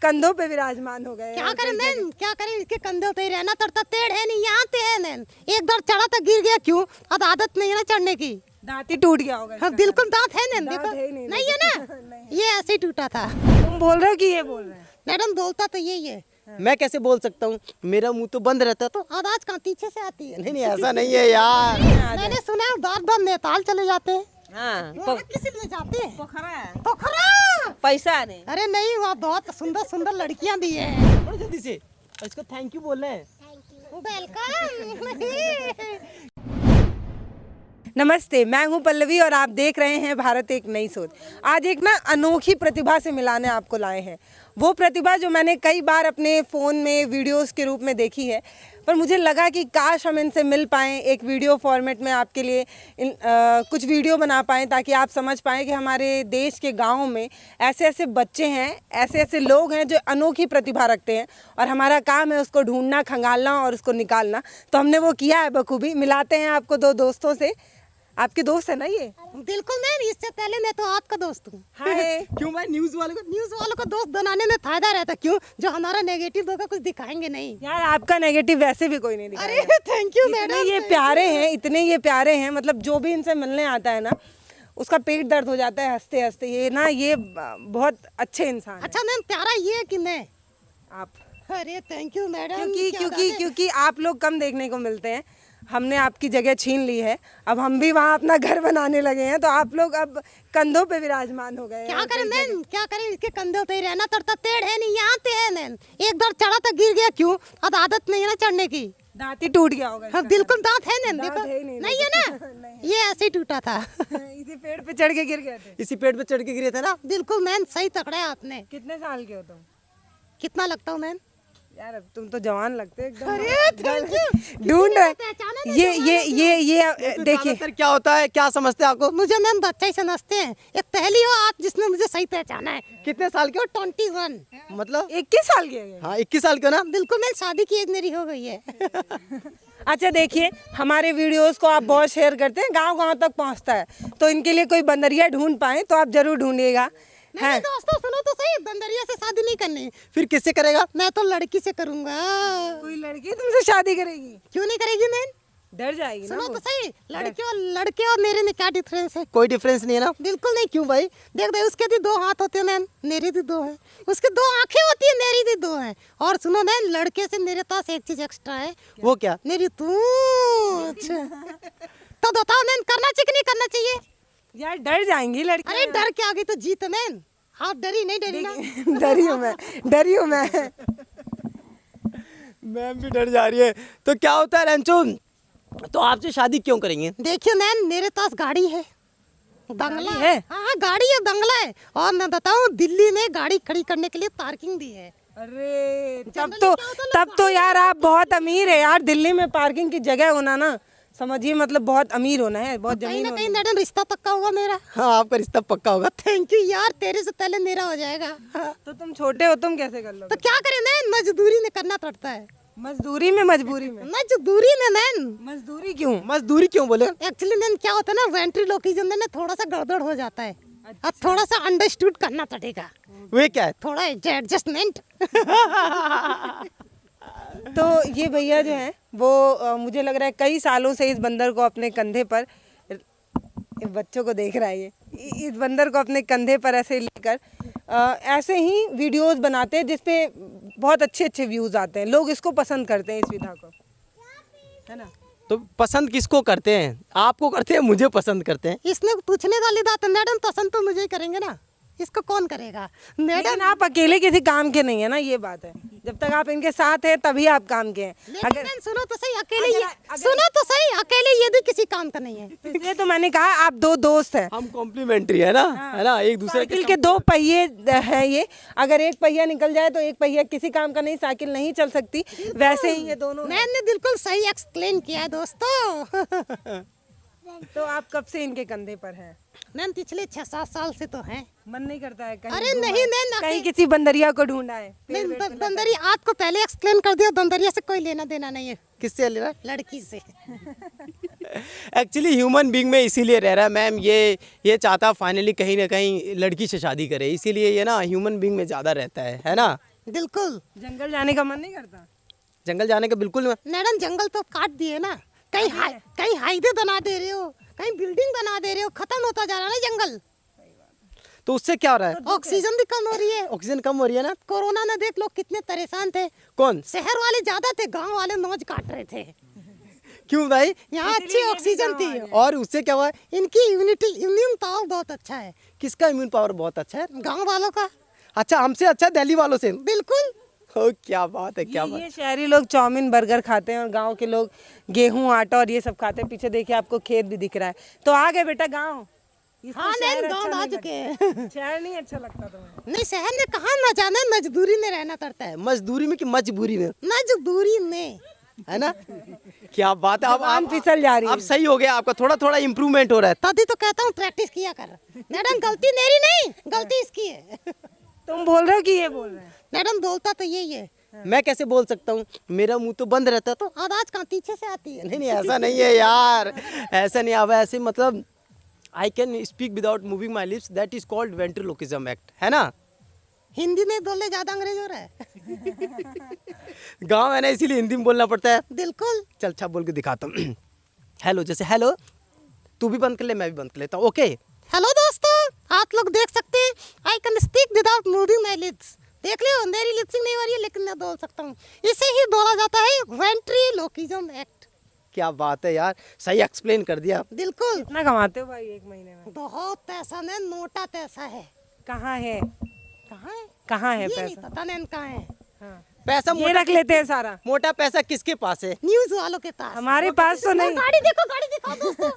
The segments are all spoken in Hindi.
कंधों पे विराजमान हो गए। क्या करें नैन, क्या करें, इसके कंधों पे ही रहना पड़ता। टेढ़ है नहीं, यहाँ पे है नैन। एक बार चढ़ा तो गिर गया, क्यों? अब आदत नहीं है ना चढ़ने की। दांत ही टूट गया होगा हाँ इसका। बिल्कुल दांत है नैन, दांत देखो है ही नहीं, नहीं है ना। नहीं। ये ऐसे ही टूटा था। तुम बोल रहे हो कि ये बोल रहे हैं? मैडम बोलता तो यही है। मैं कैसे बोल सकता हूँ, मेरा मुंह तो बंद रहता तो। आवाज कहाँ पीछे से आती है? नहीं नहीं ऐसा नहीं है यार। मैंने सुना है बार बार नैनीताल चले जाते हैं। हाँ, वहाँ किस लिए जाते हैं? पोखरा पोखरा। पैसा नहीं। अरे नहीं, वहाँ बहुत सुंदर सुंदर लड़कियाँ भी हैं। थोड़ा जल्दी से इसको थैंक यू बोल रहे हैं। वेलकम। नमस्ते, मैं हूं पल्लवी और आप देख रहे हैं भारत एक नई सोच। आज एक ना अनोखी प्रतिभा से मिलाने आपको लाए हैं। वो प्रतिभा जो मैंने कई बार अपने फ़ोन में वीडियोस के रूप में देखी है, पर मुझे लगा कि काश हम इनसे मिल पाएँ, एक वीडियो फॉर्मेट में आपके लिए कुछ वीडियो बना पाएँ ताकि आप समझ पाएँ कि हमारे देश के गाँव में ऐसे ऐसे बच्चे हैं, ऐसे ऐसे लोग हैं जो अनोखी प्रतिभा रखते हैं और हमारा काम है उसको ढूंढना, खंगालना और उसको निकालना। तो हमने वो किया है बखूबी। मिलाते हैं आपको दो दोस्तों से। आपके दोस्त है ना ये? बिल्कुल नहीं, इससे पहले मैं तो आपका दोस्त हूँ। हाय। क्यों भाई, न्यूज वाले को दोस्त बनाने में फायदा रहता, क्यों? जो हमारा नेगेटिव होगा कुछ दिखाएंगे नहीं। यार आपका नेगेटिव वैसे भी कोई नहीं दिखा अरे थैंक यू इतने मैडम। ये प्यारे हैं, इतने ये प्यारे हैं, मतलब जो भी इनसे मिलने आता है ना उसका पेट दर्द हो जाता है हंसते हंसते। ये ना ये बहुत अच्छे इंसान हैं। अच्छा मैम, प्यारा ये है कि नहीं? आप अरे थैंक यू मैडम। क्योंकि क्या क्योंकि बात है। क्योंकि आप लोग कम देखने को मिलते हैं। हमने आपकी जगह छीन ली है, अब हम भी वहाँ अपना घर बनाने लगे हैं, तो आप लोग अब कंधों पे विराजमान हो गए। क्या करें मैम, क्या करें, इसके कंधों पे ही रहना पड़ता। टेढ़ है नहीं, यहाँ पे है नैन। एक बार चढ़ा तो गिर गया, क्यों? अब आदत नहीं है ना चढ़ने की। दांत ही टूट गया होगा हाँ इसका। बिल्कुल दांत है नैन, दांत देखो है ही नहीं, नहीं है ना। ये ऐसे ही टूटा था। इसी पेड़ पे चढ़ के गिर गए थे। इसी पेड़ पे चढ़ के गिरे थे ना। बिल्कुल मैन, सही पकड़ा है आपने। कितने साल के हो तुम? कितना लगता हूँ मैन? यार अब तुम तो जवान लगते हो एकदम। अरे थैंक यू। ढूंढ रहे पहचाना नहीं, ये देखिए। ज्यादातर क्या होता है, क्या समझते हैं आपको? मुझे मैम बच्चा ही समझते हैं। एक पहली हो आप जिसने मुझे सही पहचाना है। कितने साल के हो? 21। मतलब 21 साल के हैं। हाँ 21 साल के हो ना। बिल्कुल मैम, शादी की एज मेरी हो गई है। अच्छा देखिए, हमारे वीडियोस को आप बहुत शेयर करते हैं, गांव-गांव तक पहुंचता है, तो इनके लिए कोई बंदरिया ढूंढ पाए तो आप जरूर ढूंढिएगा। नहीं दोस्तों सुनो तो सही, बंदरिया से शादी नहीं करनी। फिर किससे करेगा? मैं तो लड़की से करूंगा। कोई लड़की तुमसे शादी करेगी? क्यों नहीं करेगी मैम? डर जाएगी ना सुनो वो। तो सही, लड़के और मेरे में क्या डिफरेंस है? कोई डिफरेंस नहीं है ना। बिल्कुल नहीं। क्यों भाई? देख उसके भी 2 हाथ होते हैं मैम, मेरे भी 2 हैं। उसके 2 आंखें होती है, मेरी भी 2 हैं। और सुनो मैम, लड़के से मेरे पास एक चीज एक्स्ट्रा है। वो क्या? मेरी पूंछ। तो बताओ मैम, करना चाहिए कि नहीं करना चाहिए? यार डर जाएंगी लड़की। अरे डर के आगे तो जीत मैम। आप डरी नहीं, डरी ना। डरी हूँ मैं। मैम भी डर जा रही है। तो क्या होता है रैंचो, तो आपसे शादी क्यों करेंगे? देखिए मैम, मेरे पास गाड़ी है, बंगला गाड़ी है? हाँ गाड़ी है, बंगला है। और मैं बताऊं, दिल्ली में गाड़ी खड़ी करने के लिए पार्किंग भी है। अरे Generally तब तो यार आप बहुत अमीर है यार। दिल्ली में पार्किंग की जगह होना ना, समझिए मतलब बहुत अमीर होना है, बहुत कहीं जमीन ना होना कहीं है। मैडम रिश्ता पक्का हुआ मेरा। हाँ आपका रिश्ता पक्का होगा। थैंक यू यार, तेरे से पहले मेरा हो जाएगा। तो तुम छोटे हो, तुम कैसे कर तो लोगे? क्या करें मैम, मजदूरी में करना पड़ता है। मजदूरी में मजबूरी में? मजदूरी में मैम। मजदूरी क्यों? मजदूरी क्यों बोले? एक्चुअली मैम क्या होता है ना, वेंट्रीलोक्विज्म में ना थोड़ा सा गड़बड़ हो जाता है। अब थोड़ा सा अंडरस्टूड करना पड़ेगा, वे क्या है? थोड़ा एडजस्टमेंट। तो ये भैया जो हैं वो मुझे लग रहा है कई सालों से इस बंदर को अपने कंधे पर, बच्चों को देख रहा है ये, इस बंदर को अपने कंधे पर ऐसे लेकर ऐसे ही वीडियोस बनाते हैं जिसपे बहुत अच्छे अच्छे व्यूज़ आते हैं। लोग इसको पसंद करते हैं, इस विधा को, है ना? तो पसंद किसको करते हैं? आपको करते हैं, मुझे पसंद करते हैं। इसमें पूछने वाली बात है मैडम, पसंद तो मुझे ही करेंगे ना, इसको कौन करेगा मैडम? लेकिन आप अकेले किसी काम के नहीं है ना, ये बात है। जब तक आप इनके साथ हैं तभी आप काम के हैं। लेकिन मैम सुनो तो सही, अकेले अगर- सुनो तो सही, अकेले ये भी किसी काम का नहीं है। इसलिए तो मैंने कहा आप दो दोस्त हैं। हम कॉम्प्लीमेंटरी है ना, है ना, एक दूसरे साइकिल के 2 पहिए हैं ये, अगर एक पहिया निकल जाए तो एक पहिया किसी काम का नहीं, साइकिल नहीं चल सकती। वैसे ही ये दोनों हैं। मैंने बिल्कुल सही एक्सप्लेन किया है दोस्तों। तो आप कब से इनके कंधे पर हैं? मैम पिछले 6-7 साल से तो हैं। मन नहीं करता है कहीं अरे घूम नहीं, आए? मैं कहीं किसी बंदरिया को ढूंढा है? मैं बंदरी आपको पहले एक्सप्लेन कर दिया, बंदरिया से कोई लेना देना नहीं है, किससे ले रहा है? लड़की से। एक्चुअली ह्यूमन बीइंग में इसीलिए रह रहा है मैम, ये चाहता फाइनली कहीं ना कहीं लड़की से शादी करे, इसीलिए ये ना ह्यूमन बीइंग में ज़्यादा रहता है ना। बिल्कुल। जंगल जाने का मन नहीं करता? जंगल जाने का बिल्कुल मैडम जंगल तो काट दिए ना, कहीं हाईवे बना दे रहे हो, कहीं बिल्डिंग बना दे रहे हो, खत्म होता जा रहा है ना जंगल। तो उससे क्या हो रहा है? ऑक्सीजन भी कम हो रही है। ऑक्सीजन कम हो रही है ना। कोरोना में देख लोग कितने परेशान थे। कौन? शहर वाले ज्यादा थे, गांव वाले नोच काट रहे थे। क्यों भाई? यहाँ अच्छी ऑक्सीजन थी और उससे क्या हुआ? इनकी इम्यून पावर बहुत अच्छा है। किसका इम्यून पावर बहुत अच्छा है? गांव वालों का। अच्छा, हमसे अच्छा दिल्ली वालों से? बिल्कुल। ओ क्या बात है, क्या बात। ये शहरी लोग चाउमीन बर्गर खाते हैं और गांव के लोग गेहूं आटा और ये सब खाते हैं। पीछे देखिए आपको खेत भी दिख रहा है। तो आ गए बेटा गांव? इसमें हाँ शहर नहीं, अच्छा गांव आ नहीं चुके लगता? हैं। शहर नहीं अच्छा लगता तुम्हें? नहीं, शहर में कहाँ न जाना, मजदूरी में रहना पड़ता है। मजदूरी में कि मजबूरी में? मजदूरी में, है ना। क्या बात है। अब जबान फिसल जा रही है। अब सही हो गया आपका, थोड़ा थोड़ा इम्प्रूवमेंट हो रहा है। तभी तो कहता हूँ प्रैक्टिस किया कर। मैडम गलती मेरी नहीं, गलती इसकी है। तुम बोल रहे हो कि ये बोल रहे हैं? मैडम बोलता तो यही है। मैं कैसे बोल सकता हूँ, मेरा मुंह तो बंद रहता तो। आवाज कहाँ पीछे से आती है। नहीं नहीं, ऐसा नहीं है यार, ऐसा नहीं। अब ऐसे मतलब I can speak without moving my lips, that is called ventriloquism act, है ना। हिंदी में बोलने ज्यादा अंग्रेज हो रहा है। गाँव है ना, इसीलिए हिंदी में बोलना पड़ता है। बिल्कुल। चल अच्छा बोल के दिखाता हूँ। हेलो, जैसे हेलो, तू भी बंद कर ले, मैं भी बंद कर लेता हूँ। ओके। हेलो दोस्तों, आप लोग देख सकते हैं आई can speak without moving my lips. देख लो मेरी लिप्सिंग नहीं हो रही है, लेकिन मैं बोल सकता हूँ। इसे ही बोला जाता है वेंट्रिलोकिज्म एक्ट। क्या बात है यार, सही एक्सप्लेन कर दिया। बिल्कुल। कितना कमाते हो भाई एक महीने में? बहुत पैसा है, नोटा पैसा है। कहाँ है? कहाँ है? कहाँ है ये नहीं पैसा? पता नहीं कहाँ है। हाँ। पैसा ये रख लेते हैं सारा। मोटा पैसा किसके पास है? न्यूज वालों के पास। हमारे पास तो नहीं। गाड़ी देखो, गाड़ी दिखाओ दोस्तों।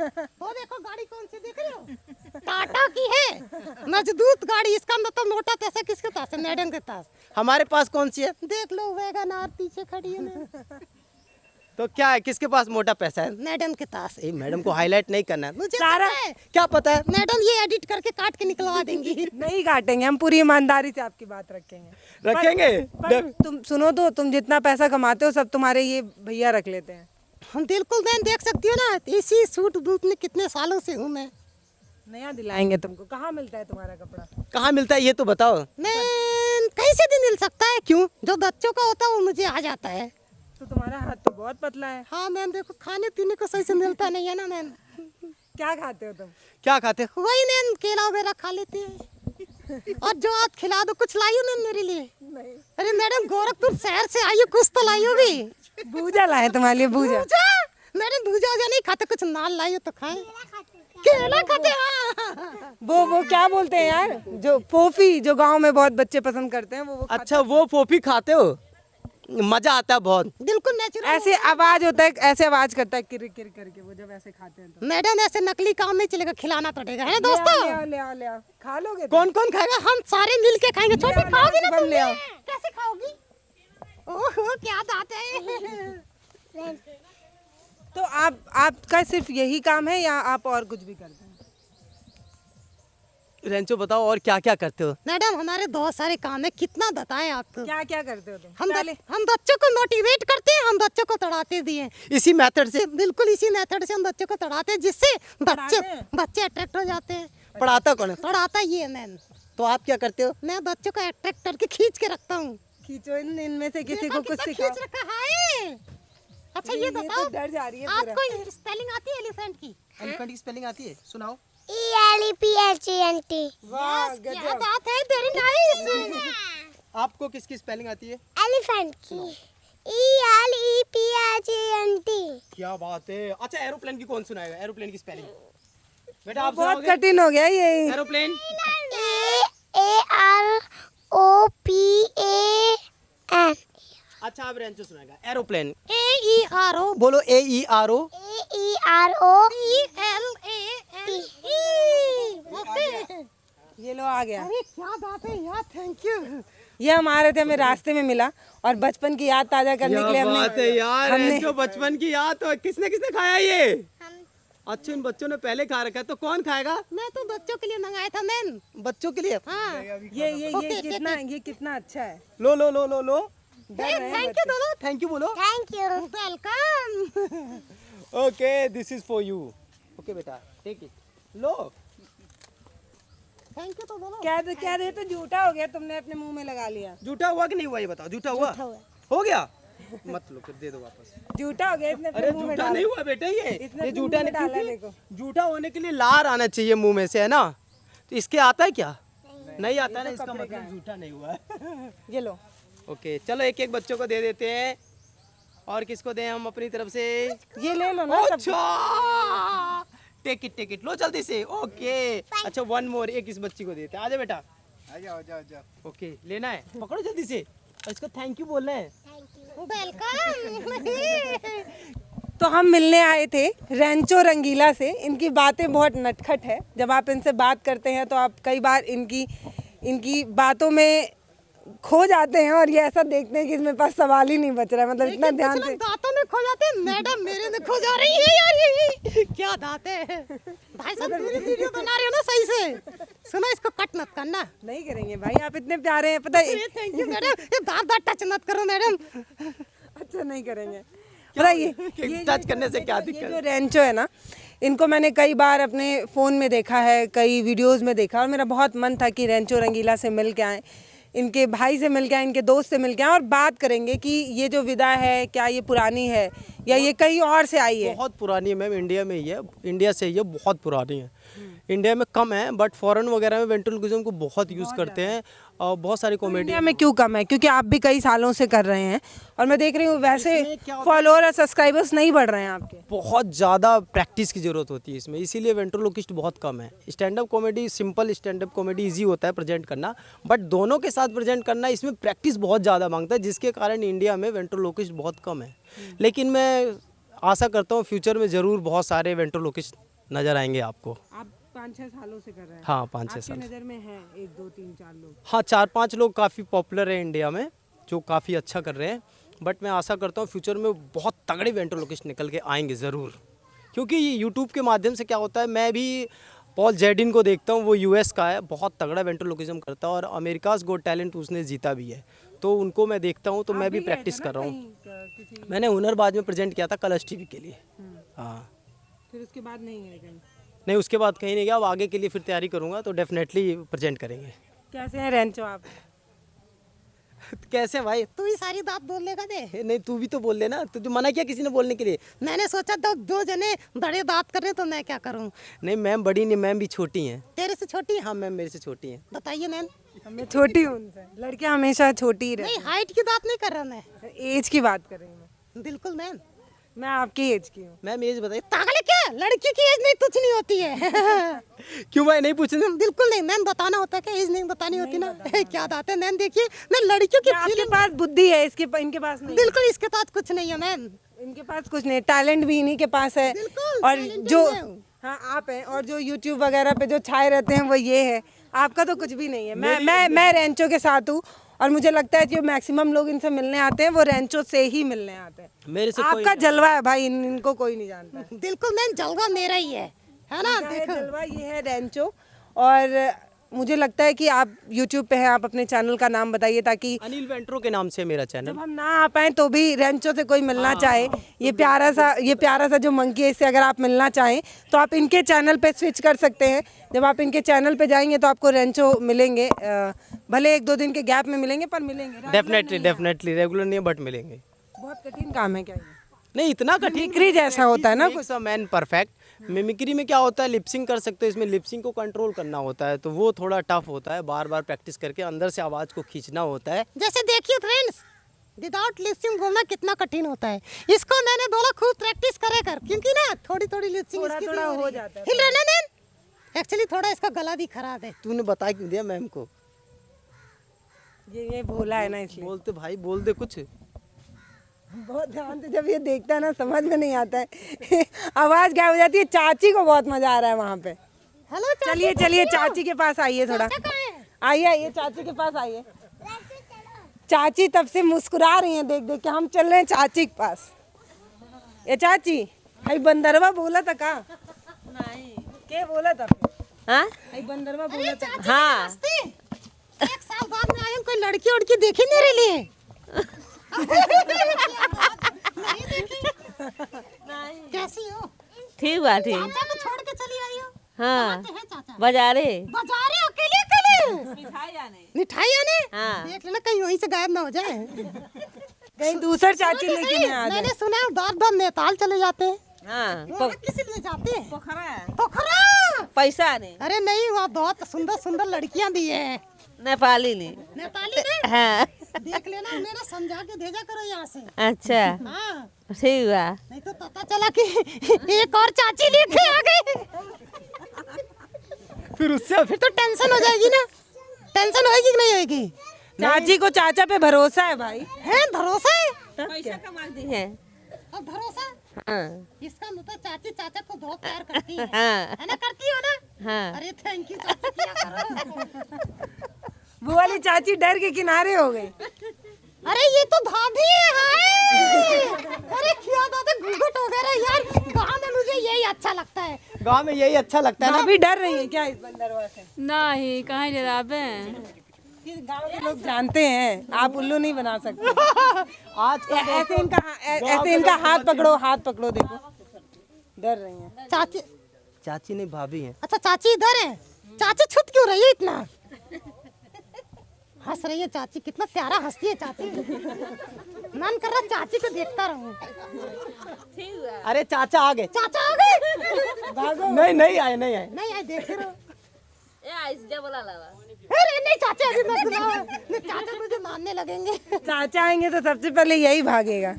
वो देखो गाड़ी कौन सी देख रहे हो? टाटा की है, मजबूत गाड़ी। इसका मतलब मोटा पैसा किसके पास है? मैडम के पास। हमारे पास कौन सी है? देख लो वैगन आर पीछे खड़ी है। तो क्या है, किसके पास मोटा पैसा है? मैडम के पास। ए, मैडम को हाईलाइट नहीं करना है। मुझे सारा- पता है। क्या पता है? मैडम ये एडिट करके काट के निकलवा देंगी। नहीं काटेंगे, हम पूरी ईमानदारी से आपकी बात रखेंगे। रखेंगे। पर तुम सुनो तो, तुम जितना पैसा कमाते हो सब तुम्हारे ये भैया रख लेते हैं। हम बिल्कुल मैं देख सकती हूँ ना, इसी सूट बूट में कितने सालों से हूँ मैं। नया दिलाएंगे तुमको। कहाँ मिलता है तुम्हारा कपड़ा? कहाँ मिलता है ये तो बताओ। मैं कहीं से भी मिल सकता है। क्यों? जो बच्चों का होता है वो मुझे आ जाता है। तो तुम्हारा हाथ तो बहुत पतला है। हाँ मैम, देखो खाने पीने को सही से मिलता नहीं है ना मैम। क्या खाते हो तुम? क्या खाते हो? वही मैम केला वगैरह खा लेते हैं। और जो आप खिला दो, कुछ लाई हो मैम मेरे लिए? नहीं। अरे मैडम गोरखपुर शहर से आई हो, कुछ तो लाई होगी। भूजा लाए तुम्हारे लिए, भूजा। भूजा? मैडम भूजा वूजा नहीं खाते, कुछ नाल लाई हो तो खाए। केला खाते हैं। वो क्या बोलते हैं यार, जो पोफी, जो गांव में बहुत बच्चे पसंद करते हैं, वो अच्छा, वो पोपी खाते हो? मजा आता है बहुत। बिल्कुल नेचुरल। ऐसे आवाज होता है, ऐसे आवाज करता है किर किर करके, वो जब ऐसे खाते हैं तो। मैडम ऐसे नकली काम नहीं चलेगा, खिलाना पड़ेगा, है ना ले आओ, दोस्तों? ले आओ। खा लोगे? कौन कौन खाएगा? हम सारे मिल के खाएंगे। छोटी आओ, खाओगी ना शुभम, तुम? ले आओ। कैसे खाओगी? ओहो क्या बात है। तो आपका सिर्फ यही काम है या आप और कुछ भी करते हैं? रेंचो बताओ और क्या क्या करते हो? मैडम हमारे बहुत सारे काम है, कितना बताएं आपको। क्या क्या करते हो तुम? हम बच्चों को मोटिवेट करते हैं, हम बच्चों को तड़ाते भी हैं। इसी मेथड से? बिल्कुल इसी मेथड से हम बच्चों को तड़ाते हैं, जिससे तड़ाते हैं? बच्चे अट्रैक्ट हो जाते हैं। पढ़ाता कौन है? तड़ाता ये है मैम। तो आप क्या करते हो? मैं बच्चों को अट्रैक्ट करके खींच के रखता हूँ। खींचो इनमें से किसी को कुछ कितना सिखाओ। खींच रखा है। अच्छा ये तो बताओ, डर जा रही है पूरा। आपको स्पेलिंग आती है एलिफेंट की? एलिफेंट की स्पेलिंग आती है? सुनाओ। ELEPHENT वाह क्या गजब। बात है, वेरी नाइस। आपको किसकी स्पेलिंग आती है? एलिफेंट की ELEPHENT क्या बात है। अच्छा, एरोप्लेन की कौन सुनाएगा? एरोप्लेन की स्पेलिंग बेटा आप बहुत सुनाओगे? कठिन हो गया ये। एरोप्लेन। AROPAN अच्छा, अब रेंचो सुनाएगा एरोप्लेन। AERO बोलो AERO। AEROPLANE okay. ये लो आ गया। अरे क्या बात है यार, थैंक यू। ये हमारे थे, हमें रास्ते में मिला और बचपन की याद ताजा करने के लिए बात है यार, हमने रेंचो बचपन की याद तो किसने किसने खाया ये? अच्छा, इन बच्चों ने पहले खा रखा है, तो कौन खाएगा? मैं तो बच्चों के लिए मंगाया था मैम। बच्चों के लिए। हाँ ये कितना अच्छा है। लो लो लो लो लो। थैंक यू दोनों। थैंक यू बोलो। Thank you welcome. Okay, this is for you. Okay बेटा, टेक इट। लो। थैंक यू तो बोलो। क्या दे तो झूठा हो गया, तुमने अपने मुंह में लगा लिया। झूठा हुआ कि नहीं हुआ ये बताओ, झूठा हुआ? हो गया? मत लो फिर, दे दो वापस। झूठा हो गया, इसने अपने अरे मुंह में झूठा डाला। नहीं हुआ बेटा, ये इसने झूठा मुंह में नहीं, डाला क्योंकि देखो। झूठा होने के लिए लार आना चाहिए मुंह में से, है ना? तो इसके आता है क्या? नहीं आता ना, इसका मतलब झूठा नहीं हुआ है। ये लो। ओके चलो एक एक बच्चों को दे देते हैं। और किसको दें हम अपनी तरफ से? ये ले लो ना सब। अच्छा टेक इट लो जल्दी से। ओके अच्छा वन मोर, एक इस बच्ची को देते हैं। आजा बेटा, आ जाओ। ओके लेना है, पकड़ो जल्दी से। और इसको थैंक यू बोलना है। वेलकम। तो हम मिलने आए थे रेंचो रंगीला से। इनकी बातें बहुत नटखट है। जब आप इनसे बात करते हैं तो आप कई बार इनकी बातों में खो जाते हैं और ये ऐसा देखते हैं कि इसमें पास सवाल ही नहीं बच रहा है। मतलब इतना ध्यान से दांतों में खो जाते हैं। मैडम मेरे में खो जा रही है यार, ये क्या दांत है। भाई साहब पूरी वीडियो बना रहे हो ना सही से, सुनो इसको कट मत करना। नहीं करेंगे भाई, आप इतने प्यारे हैं पता है। थैंक यू मैडम, ये दांत टच मत करो मैडम। अच्छा नहीं करेंगे पता है, ये टच करने से क्या ये दिक्कत? जो रेंचो है ना, इनको मैंने कई बार अपने फ़ोन में देखा है, कई वीडियोस में देखा, और मेरा बहुत मन था कि रेंचो रंगीला से मिल के आएँ, इनके भाई से मिल के आएँ, इनके दोस्त से मिल के आएँ और बात करेंगे कि ये जो विदा है क्या ये पुरानी है या ये कहीं और से आई है। बहुत पुरानी है मैम, इंडिया में ही है, इंडिया से ही है, बहुत पुरानी है। इंडिया में कम है बट फॉरेन वगैरह में वेंट्रिलोक्विज्म को बहुत यूज़ करते हैं और बहुत सारी कॉमेडी। इंडिया में क्यों कम है? क्योंकि आप भी कई सालों से कर रहे हैं और मैं देख रही हूँ वैसे इसमें क्या होता फॉलोअर और सब्सक्राइबर्स नहीं बढ़ रहे हैं आपके। बहुत ज़्यादा प्रैक्टिस की ज़रूरत होती है इसमें, इसीलिए वेंट्रोलोकिस्ट बहुत कम है। Stand up comedy, simple stand up comedy easy होता है प्रेजेंट करना, बट दोनों के साथ प्रेजेंट करना इसमें प्रैक्टिस बहुत ज़्यादा मांगता है, जिसके कारण इंडिया में वेंट्रोलोकिस्ट बहुत कम है। लेकिन मैं आशा करता हूँ फ्यूचर में ज़रूर बहुत सारे वेंट्रोलोकिस्ट नज़र आएंगे आपको। आप 5-6 सालों से कर रहे हैं। हाँ 5-6 आपकी साल। नज़र में है 1 2 3 4 लोग? हाँ 4-5 लोग काफ़ी पॉपुलर है इंडिया में, जो काफ़ी अच्छा कर रहे हैं, बट मैं आशा करता हूँ फ्यूचर में बहुत तगड़े वेंट्रोलोकिस्ट निकल के आएंगे ज़रूर। क्योंकि यूट्यूब के माध्यम से क्या होता है, मैं भी पॉल जेडिन को देखता हूँ, वो यूएस का है, बहुत तगड़ा वेंट्रोलोकिज्म करता है और अमेरिकाज गॉट टैलेंट उसने जीता भी है, तो उनको मैं देखता हूँ तो मैं भी प्रैक्टिस कर रहा हूँ। मैंने हुनरबाज में प्रेजेंट किया था कलर्स टीवी के लिए। हाँ फिर उसके बाद नहीं है कहीं? नहीं उसके बाद कहीं नहीं गया, अब आगे के लिए फिर तैयारी करूँगा तो डेफिनेटली प्रेजेंट करेंगे। कैसे हैं रेंचो आप? कैसे भाई? तू ही सारी बात बोल लेगा दे। नहीं तू भी तो बोल लेना, तुझे मना किया किसी ने बोलने के लिए? मैंने सोचा तो 2 जने बड़े बात कर रहे तो मैं क्या करूं। नहीं मैम बड़ी नहीं, मैम भी छोटी हैं। तेरे से छोटी है? हाँ मैम मेरे से छोटी हैं। बताइए मैम। मैं छोटी हूँ उनसे। लड़कियाँ हमेशा छोटी ही नहीं रहती हाइट की बात नहीं कर रहा मैं। हैं। एज की बात कर रही हूँ मैं। बिल्कुल मैम। मैं आपकी एज की हूँ। मैम एज बताइए। पागल है क्या? लड़की की एज नहीं तुच्छ नहीं होती है। क्यों भाई नहीं पूछने? बिल्कुल नहीं मैम, बताना होता है क्या? एज नहीं बतानी होती ना। क्या बात है मैम, देखिए मैं लड़कियों की आपके फीलिंग। पास बुद्धि है, इनके पास नहीं। बिल्कुल इसके पास कुछ नहीं है मैम। इनके पास कुछ नहीं, टैलेंट भी इन्हीं के पास है। बिल्कुल, और talented जो मैं हूँ। हाँ आप हैं, और जो यूट्यूब वगैरह पे जो छाए रहते हैं वो ये है। आपका तो कुछ भी नहीं है। मैं रेंचो के साथ हूँ और मुझे लगता है जो मैक्सिमम लोग इनसे मिलने आते हैं वो रेंचो से ही मिलने आते हैं। मेरे से कोई आपका जलवा है भाई, इनको कोई नहीं जानता है। बिल्कुल मैम, जलवा मेरा ही है ना? इनका है देखो जलवा, ये है रेंचो। और मुझे लगता है कि आप यूट्यूब पे हैं, आप अपने चैनल का नाम बताइए ताकि अनिल वेंट्रो के नाम से मेरा चैनल। जब हम ना आ पाए तो भी रेंचो से कोई मिलना चाहे, ये प्यारा सा जो मंकी है, इससे अगर आप मिलना चाहें तो आप इनके चैनल पे स्विच कर सकते हैं। जब आप इनके चैनल पे जाएंगे तो आपको रेंचो मिलेंगे, भले 1-2 दिन के गैप में मिलेंगे पर मिलेंगे। डेफिनेटली रेगुलर नहीं है बट मिलेंगे। बहुत कठिन काम है क्या ये? नहीं इतना कठिन मिमिक्री जैसा होता है ना कुछ। Man perfect. मिमिक्री में क्या होता है, लिपसिंग कर सकते हो, इसमें लिपसिंग को कंट्रोल करना होता है तो वो थोड़ा टफ होता है, बार बार प्रैक्टिस करके अंदर से आवाज़ को खींचना होता है। जैसे देखिए फ्रेंड्स, विदाउट लिपसिंग बोलना कितना कठिन होता है। इसको मैंने बोला खूब प्रैक्टिस करे कर, क्योंकि ना थोड़ी लिपसिंग थोड़ा हो जाता है। हिल रहा है ना मैम। एक्चुअली थोड़ा इसका गला भी खराब है। तूने बता क्यों दिया मैम को? ये भोला है ना इसलिए। बोलते भाई बोल दे कुछ। बहुत ध्यान से जब ये देखता है ना समझ में नहीं आता है। आवाज़ गायब हो जाती है। चाची को बहुत मजा आ रहा है वहाँ पे। हेलो चलिए चाची के पास आइए थोड़ा। आइए चाची के पास आइए। चाची तब से मुस्कुरा रही हैं देख के। हम चल रहे हैं चाची के पास। ये चाची हई बंदरवा बोला था का? नहीं के बोला था? हाँ हई बंदरवा बोला था। हाँ 1 साल बाद में आए, कोई लड़की उड़की देखी मेरे लिए? नहीं देखी? कैसी हो? ठीक बात है। चाचा को छोड़ के चली आई हो? हाँ कहाँ हैं चाचा? बाजारे बाजारे अकेले मिठाई आने हाँ। देख लेना कहीं वहीं से गायब ना हो जाए। कहीं दूसर चाची लेके नहीं आ मैंने जाए। सुना है बार बार नैताल चले जाते हैं। हाँ वहाँ किस लिए जाते हैं? पोखरा पोखरा। पैसा नहीं अरे नहीं, वहाँ बहुत सुंदर सुंदर लड़कियां भी है। नेपाली ली नेपाली ने हाँ देख लेना, उन्हें ना समझा के भेजा करो यहाँ से। अच्छा हाँ, ठीक हुआ। नहीं तो पता चला कि एक और चाची लेके आ गई, फिर तो टेंशन हो जाएगी ना। टेंशन होएगी कि नहीं होएगी? चाची को चाचा पे भरोसा है भाई। है भरोसा है। पैसा कमा दी है। अब भरोसा हाँ इसका मतलब चाची चाचा को बहुत प्यार करती है। हाँ है ना, करती हो ना? हाँ अरे थैंक यू चाची, किया करो। वो वाली चाची डर के किनारे हो गई। अरे ये तो भाभी है। हाय, अरे क्या बात है, घूंघट वगैरह यार। गाँव में मुझे यही अच्छा लगता है। गांव में यही अच्छा लगता है ना। अभी डर रही है क्या इस बंदरवा से? नहीं कहाँ डरावे। इस गांव के लोग जानते हैं आप उल्लू नहीं बना सकते। आज ऐसे इनका हाथ पकड़ो, हाथ पकड़ो, देखो डर रही हैं। चाची, चाची नहीं भाभी है। अच्छा चाची इधर है। चाची छुप क्यों रही है इतना? हंस रही है चाची, कितना प्यारा हंसती है चाची। मन कर रहा चाची को देखता रहूं। अरे चाचा आ गए। चाचा आ गए। नहीं आए नहीं आए। नहीं आए, देख रहे हो। बोला लावा अरे नहीं चाचा अभी मत बुलाओ, नहीं चाचा मुझे मारने लगेंगे। चाचा आएंगे तो सबसे पहले यही भागेगा।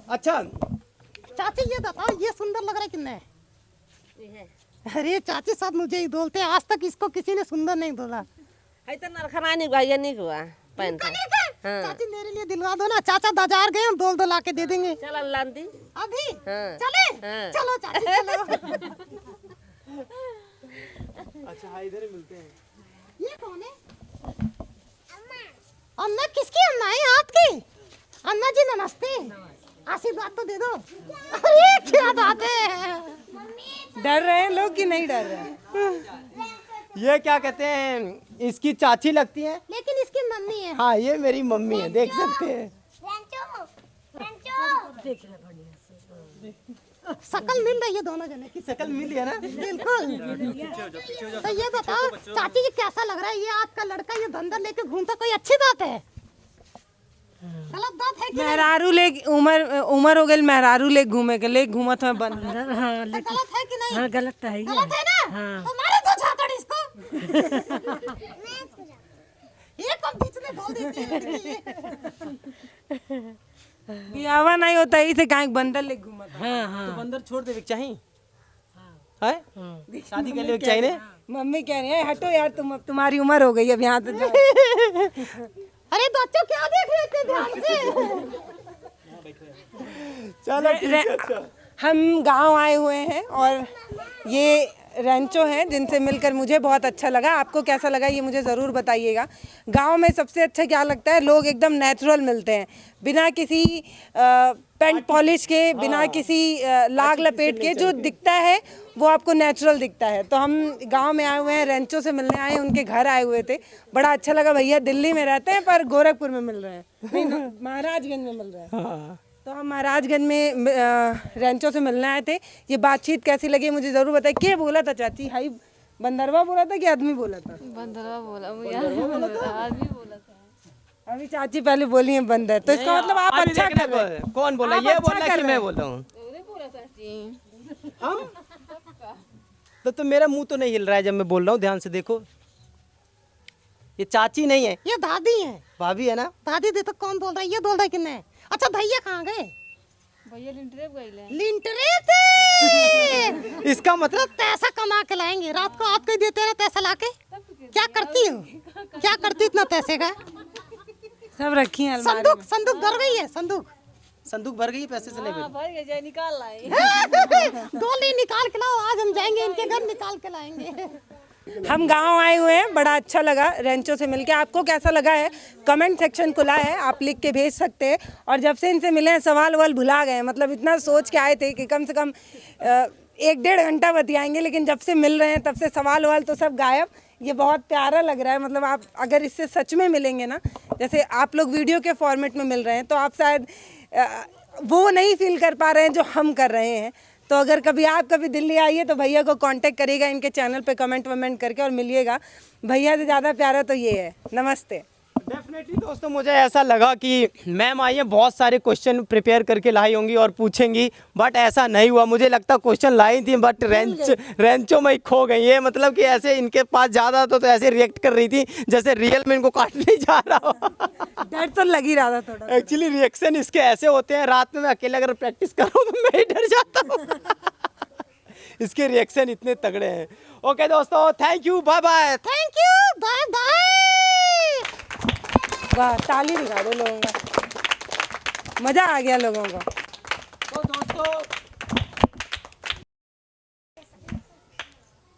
अच्छा चाची ये बताओ, ये सुंदर लग रहा है कि नहीं? अरे चाची सब मुझे ही बोलते हैं, आज तक इसको किसी ने सुंदर नहीं बोला। है तो नरखरानी भाई नहीं हुआ पैन था। हाँ चाची मेरे लिए दिलवा दो ना। चाचा बाजार गए, हम दो ला के दे देंगे। चल लांदी अभी हाँ। चले? हाँ। चलो चाची चलो। अच्छा हाँ, इधर ही मिलते हैं। ये कौन है? अन्ना किसकी अन्ना है? आपकी अन्ना जी नमस्ते। आशीर्वाद तो दे दो। अरे क्या बात है। डर रहे हैं लोग कि नहीं डर रहे हैं? ये क्या कहते हैं, इसकी चाची लगती है। लेकिन इसकी मम्मी है। हाँ ये मेरी मम्मी है, देख सकते हैं। शकल मिल रही है दोनों जने की। शक्ल मिली है ना। बिल्कुल। तो ये बताओ चाची जी कैसा लग रहा है? ये आपका लड़का ये धंधा लेके घूमता, कोई अच्छी बात है? गलत बात है कि नहीं? मेहरारू ले उमर हो गई, मेहरारू ले घूमे के ले घूमत में बंद। तो गलत है कि नहीं? हाँ गलत है। गलत है ना? तो मारे दो झापड़ इसको। ये कब बीच में बोल देती है? बियावा नहीं होता इसे काहे बंदर ले घूमत। तो बंदर छोड़ दे चाहिए है। शादी के लिए चाहिए। मम्मी कह रही है हटो यार, तुम अब तुम्हारी उम्र हो गई, अब यहाँ तो जाओ। अरे बच्चों क्या देख रहे थे ध्यान से? चलो ठीक है। अच्छा हम गांव आए हुए हैं और ये रेंचो हैं जिनसे मिलकर मुझे बहुत अच्छा लगा। आपको कैसा लगा ये मुझे ज़रूर बताइएगा। गांव में सबसे अच्छा क्या लगता है, लोग एकदम नेचुरल मिलते हैं, बिना किसी पेंट पॉलिश के, बिना किसी लाग लपेट के। जो दिखता है वो आपको नेचुरल दिखता है। तो हम गांव में आए हुए हैं, रेंचो से मिलने आए हैं, उनके घर आए हुए थे। बड़ा अच्छा लगा। भैया दिल्ली में रहते हैं पर गोरखपुर में मिल रहे हैं, नहीं महाराजगंज में मिल रहे हैं। तो हम महाराजगंज में रेंचो से मिलने आए थे। ये बातचीत कैसी लगी मुझे ज़रूर बताइए। क्या बोला था चाची? हाई बंदरवा बोला था कि आदमी बोला था? बंदरवा बोला मुझे, आदमी बोला था। अभी चाची पहले बोली है बंदर, तो इसका मतलब आप अभी अच्छा देखने कर रहे हैं। को- कौन बोला? आप ये अच्छा बोला कर कि रहे मैं हैं। बोल रहा हूँ? तो मेरा मुंह तो नहीं हिल रहा है जब मैं बोल रहा हूँ, ध्यान से देखो। ये चाची नहीं है, ये दादी है। भाभी है ना। दादी दे तो कौन बोल रहा है? ये बोल रहा है कि नहीं? अच्छा भैया कहाँ गए? भैया लिंटरे गए। लिंटरे थे। इसका मतलब पैसा कमा के लाएंगे, रात को आपको ही देते हैं ना पैसा लाके। क्या करती हो? क्या करती इतना पैसे का? सब रखी हैं अलमारी संदूक संदूक भर गई है। संदूक संदूक भर गई, पैसे से नहीं भरी। भर गए, निकाल लाए। डोली निकाल के लाओ, आज हम जाएंगे इनके घर, निकाल के लाएंगे। में। हम गांव आए हुए हैं, बड़ा अच्छा लगा रेंचो से मिलके। आपको कैसा लगा है कमेंट सेक्शन खुला है, आप लिख के भेज सकते हैं। और जब से इनसे मिले हैं सवाल वाल भुला गए हैं। मतलब इतना सोच के आए थे कि कम से कम 1-1.5 घंटा बतियाएंगे, लेकिन जब से मिल रहे हैं तब से सवाल वाल तो सब गायब। ये बहुत प्यारा लग रहा है। मतलब आप अगर इससे सच में मिलेंगे ना, जैसे आप लोग वीडियो के फॉर्मेट में मिल रहे हैं, तो आप शायद वो नहीं फील कर पा रहे हैं जो हम कर रहे हैं। तो अगर कभी आप कभी दिल्ली आइए तो भैया को कांटेक्ट करिएगा, इनके चैनल पे कमेंट वमेंट करके और मिलिएगा। भैया से ज़्यादा प्यारा तो ये है। नमस्ते। डेफिनेटली दोस्तों, मुझे ऐसा लगा कि मैम आई है, बहुत सारे क्वेश्चन प्रिपेयर करके लाई होंगी और पूछेंगी, बट ऐसा नहीं हुआ। मुझे लगता क्वेश्चन लाई थी बट रेंचो में ही खो गई है। मतलब कि ऐसे इनके पास ज़्यादा तो ऐसे रिएक्ट कर रही थी जैसे रियल में इनको काटने जा रहा हो। डर तो लग ही रहा था थोड़ा। एक्चुअली रिएक्शन इसके ऐसे होते हैं, रात में मैं अकेले अगर प्रैक्टिस कर रहा हूँ तो मैं ही डर जाता हूँ। इसके रिएक्शन इतने तगड़े हैं। ओके दोस्तों, thank you, bye bye. Thank you, bye bye. वाह, ताली दिखा दो लोगों का, मज़ा आ गया लोगों को।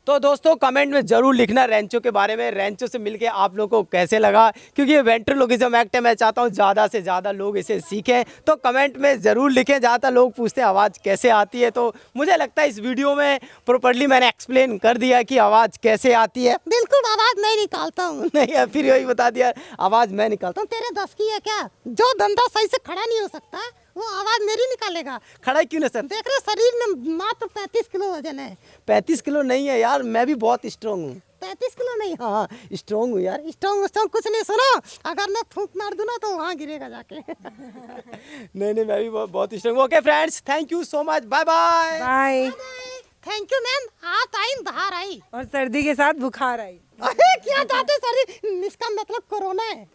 तो दोस्तों कमेंट में ज़रूर लिखना रेंचो के बारे में, रेंचो से मिलके आप लोगों को कैसे लगा, क्योंकि ये वेंट्रोलोकिज्म एक्ट है। मैं चाहता हूँ ज़्यादा से ज़्यादा लोग इसे सीखें, तो कमेंट में ज़रूर लिखें। ज़्यादा लोग पूछते हैं आवाज़ कैसे आती है, तो मुझे लगता है इस वीडियो में प्रॉपर्ली मैंने एक्सप्लेन कर दिया कि आवाज़ कैसे आती है। बिल्कुल आवाज नहीं निकालता हूँ। नहीं, फिर यही बता दिया, आवाज़ मैं निकालता हूँ। तो तेरे 10 की है क्या? जो धंधा सही से खड़ा नहीं हो सकता वो आवाज मेरी निकालेगा। खड़ा क्यों ना सर? देख रहे शरीर में मात्र 35 किलो वजन है। 35 किलो नहीं है यार, मैं भी बहुत स्ट्रॉन्ग हूँ। 35 किलो नहीं, हाँ, स्ट्रॉन्ग हूँ यार। स्ट्रॉन्ग कुछ नहीं। सुनो, अगर मैं फूंक मार दूँ ना तो वहाँ गिरेगा जाके। नहीं, मैं भी बहुत स्ट्रॉन्ग हूँ। Okay friends, thank you so much, bye bye. Bye. Thank you ma'am, आप आई बाहर आई। और सर्दी के साथ बुखार आई। अरे क्या चाहते सर, इसका मतलब कोरोना है।